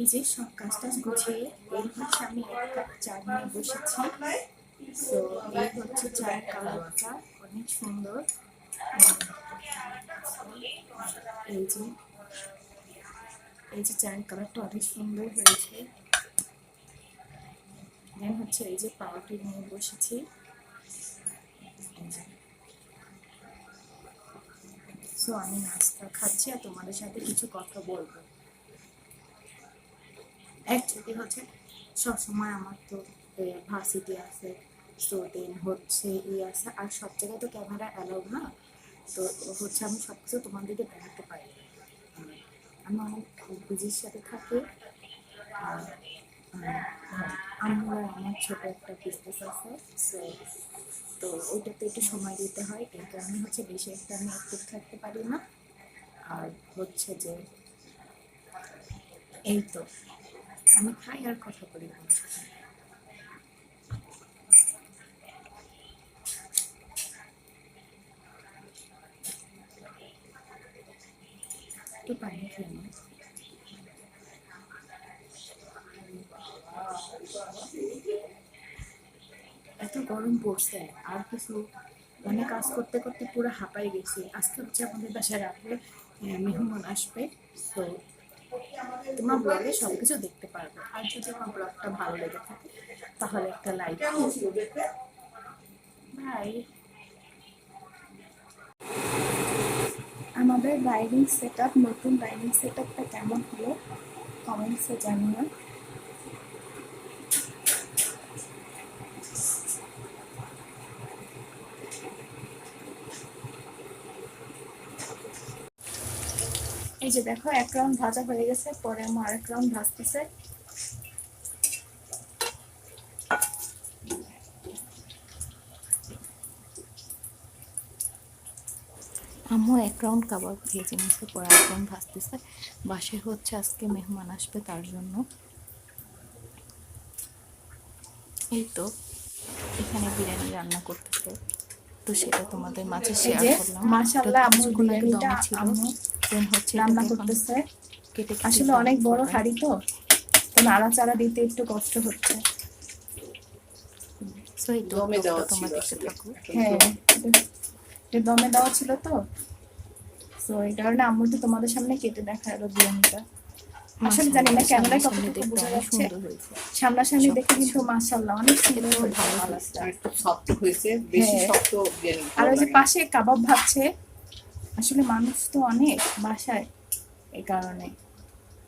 এই যে সব কাজ টাজ গুছিয়ে এই হচ্ছে আমি এক কাপ চা নিয়ে বসেছি। তো এই হচ্ছে চায়ের কালারটা অনেক সুন্দর। এই যে চায়ের কালারটা অনেক সুন্দর হয়েছে। দেন হচ্ছে এই যে পাউরুটি নিয়ে বসেছি। সো আমি নাস্তা খাচ্ছি আর তোমাদের সাথে কিছু কথা বলবো। অ্যাকচুয়ালি হচ্ছে সবসময় আমার তো ভার্সিটি আছে, সো দেন হচ্ছে আছে, আর সব জায়গায় তো ক্যামেরা অ্যালাউড না। তো হচ্ছে আমি সব কিছু তোমাদেরকে দেখাতে পারি। আমি অনেক বিজির সাথে থাকি। আর আমার ছোট একটা বিজনেস আছে, সো তো ওইটাতে একটু সময় দিতে হয়। এই কারণে হচ্ছে বেশি একটা আমি অ্যাক্টিভ থাকতে পারি না। আর হচ্ছে যে এই তো আমি খাই আর কথা বলি। একটু পানি খেয়ে নিই। এত গরম পড়ছে আর কিছু মানে কাজ করতে করতে পুরো হাঁপাই গেছি। আজকে হচ্ছে আমাদের বাসায় রাত্রে মেহমান আসবে। তো তোমার ব্লগে সবকিছু দেখতে পারবে। আর যদি আমার ব্লগটা ভালো লেগে থাকে তাহলে একটা লাইক। ভাই আমাদের ডাইনিং সেট আপ, নতুন ডাইনিং সেট আপটা কেমন হলো কমেন্টসে জানিও। এই যে দেখো এক রাউন্ড ভাজা হয়ে গেছে, পরে আমার আরেক রাউন্ড ভাজতেছে। আম্মু এক রাউন্ড কাবাব ভেজে নিচ্ছে, পরে এক রাউন্ড ভাজতেছে। বাসায় হচ্ছে আজকে মেহমান আসবে তার জন্য। এই তো এখানে বিরিয়ানি রান্না করতেছে, তো সেটা তোমাদের মাঝে শেয়ার করলাম। মাশাআল্লাহ আম্মুর বিরিয়ানিটা আম্মু দেন হচ্ছে রান্না করতেছে। আসলে অনেক বড় হাঁড়ি তো নাড়াচাড়া দিতে একটু কষ্ট হচ্ছে। সো এই তো দমে দেওয়া তোমরা ছিল দেখতে আসলে। থাকো। হ্যাঁ এটা দমে দেওয়া ছিল তো, সো এই কারণে আম্মু তো তোমাদের সামনে কেটে দেখালো বিরিয়ানিটা। আসলে জানি না ক্যামেরায় কতটুকু বোঝা যাচ্ছে, সামনাসামনি দেখে কিন্তু মাশাআল্লাহ অনেক সুন্দর ভালো লাগছে। আর একটু শক্ত হয়েছে, বেশি শক্ত বিরিয়ানি আর ভালো ওই যে লাগে না। পাশে কাবাব ভাজছে। আসলে মানুষ তো অনেক বাসায়, এই কারণে